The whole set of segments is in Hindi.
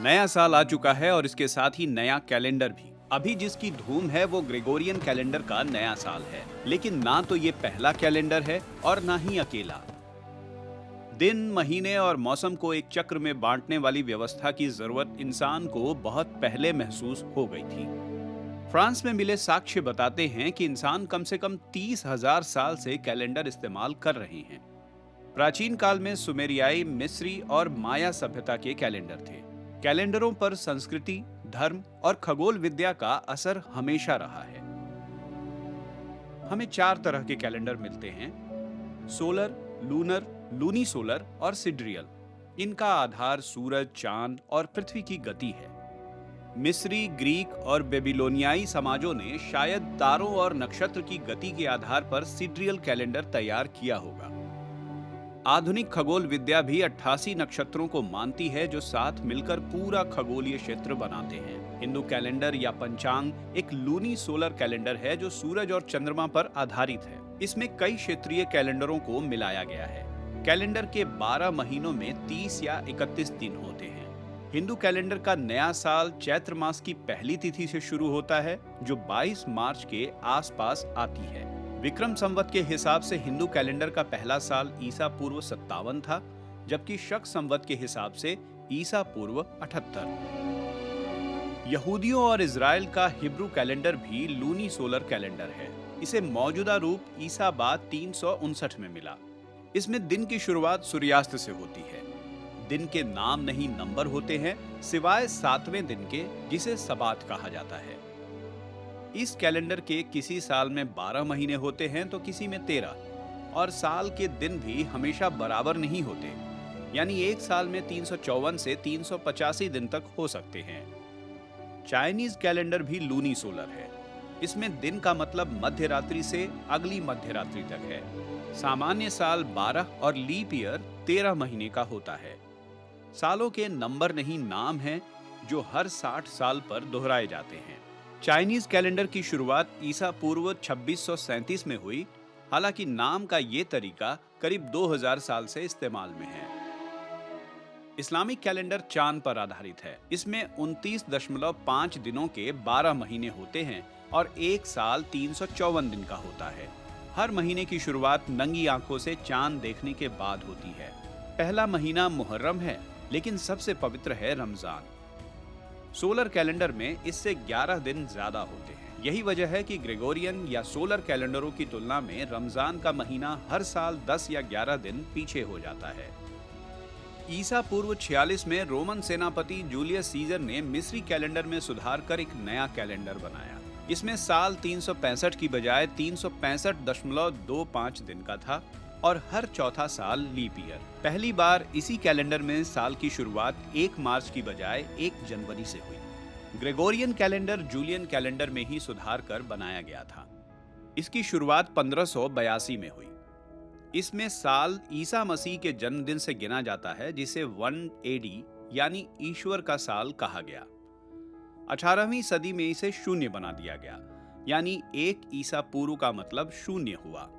नया साल आ चुका है और इसके साथ ही नया कैलेंडर भी। अभी जिसकी धूम है वो ग्रेगोरियन कैलेंडर का नया साल है, लेकिन ना तो ये पहला कैलेंडर है और ना ही अकेला। दिन, महीने और मौसम को एक चक्र में बांटने वाली व्यवस्था की जरूरत इंसान को बहुत पहले महसूस हो गई थी। फ्रांस में मिले साक्ष्य बताते हैं कि इंसान कम से कम 30,000 साल से कैलेंडर इस्तेमाल कर रहे हैं। प्राचीन काल में सुमेरियाई, मिस्री और माया सभ्यता के कैलेंडर थे। कैलेंडरों पर संस्कृति, धर्म और खगोल विद्या का असर हमेशा रहा है। हमें 4 तरह के कैलेंडर मिलते हैं: सोलर, लूनर, लूनी सोलर और सिड्रियल। इनका आधार सूरज, चांद और पृथ्वी की गति है। मिस्री, ग्रीक और बेबीलोनियाई समाजों ने शायद तारों और नक्षत्र की गति के आधार पर सिड्रियल कैलेंडर तैयार किया होगा। आधुनिक खगोल विद्या भी 88 नक्षत्रों को मानती है जो साथ मिलकर पूरा खगोलीय क्षेत्र बनाते हैं। हिंदू कैलेंडर या पंचांग एक लूनी सोलर कैलेंडर है जो सूरज और चंद्रमा पर आधारित है। इसमें कई क्षेत्रीय कैलेंडरों को मिलाया गया है। कैलेंडर के 12 महीनों में 30 या 31 दिन होते हैं। हिंदू कैलेंडर का नया साल चैत्र मास की पहली तिथि से शुरू होता है, जो 22 मार्च के आसपास आती है। विक्रम संवत के हिसाब से हिंदू कैलेंडर का पहला साल ईसा पूर्व 57 था, जबकि शक संवत के हिसाब से ईसा पूर्व 78। यहूदियों और इजराइल का हिब्रू कैलेंडर भी लूनी सोलर कैलेंडर है। इसे मौजूदा रूप ईसा बाद 359 में मिला। इसमें दिन की शुरुआत सूर्यास्त से होती है। दिन के नाम नहीं नंबर होते हैं, सिवाय 7वें दिन के, जिसे सबात कहा जाता है। इस कैलेंडर के किसी साल में 12 महीने होते हैं तो किसी में 13, और साल के दिन भी हमेशा बराबर नहीं होते, यानी एक साल में 354 से 385 दिन तक हो सकते हैं। चाइनीज कैलेंडर भी लूनी सोलर है। इसमें दिन का मतलब मध्य रात्रि से अगली मध्य रात्रि तक है। सामान्य साल 12 और लीप ईयर 13 महीने का होता है। सालों के नंबर नहीं नाम हैं, जो हर 60 साल पर दोहराए जाते हैं। चाइनीज कैलेंडर की शुरुआत ईसा पूर्व 2637 में हुई। हालांकि नाम का ये तरीका करीब 2000 साल से इस्तेमाल में है। इस्लामिक कैलेंडर चांद पर आधारित है। इसमें 29.5 दिनों के 12 महीने होते हैं और एक साल 354 दिन का होता है। हर महीने की शुरुआत नंगी आंखों से चांद देखने के बाद होती है। पहला महीना मुहर्रम है, लेकिन सबसे पवित्र है रमजान। सोलर कैलेंडर में इससे 11 दिन ज्यादा होते हैं। यही वजह है कि ग्रेगोरियन या सोलर कैलेंडरों की तुलना में रमजान का महीना हर साल 10 या 11 दिन पीछे हो जाता है। ईसा पूर्व 46 में रोमन सेनापति जूलियस सीजर ने मिस्री कैलेंडर में सुधार कर एक नया कैलेंडर बनाया। इसमें साल 365 की बजाय 365.25 दिन का था और हर चौथा साल लीप ईयर। पहली बार इसी कैलेंडर में साल की शुरुआत 1 मार्च की बजाय 1 जनवरी से हुई। ग्रेगोरियन कैलेंडर जूलियन कैलेंडर में ही सुधार कर बनाया गया था। इसकी शुरुआत 1582 में हुई। इसमें साल ईसा मसीह के जन्मदिन से गिना जाता है, जिसे 1 एडी यानी ईश्वर का साल कहा गया। 18वीं सदी में इसे शून्य बना दिया गया, यानी 1 ईसा पूर्व का मतलब शून्य हुआ।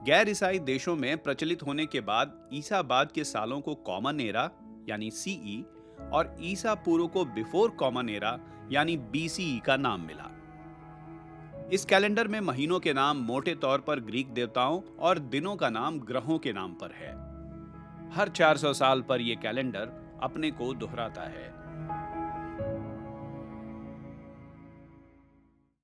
गैर ईसाई देशों में प्रचलित होने के बाद ईसा बाद के सालों को कॉमन एरा यानी सीई और ईसा पूर्व को बिफोर कॉमन एरा यानी बीसीई का नाम मिला। इस कैलेंडर में महीनों के नाम मोटे तौर पर ग्रीक देवताओं और दिनों का नाम ग्रहों के नाम पर है। हर 400 साल पर यह कैलेंडर अपने को दोहराता है।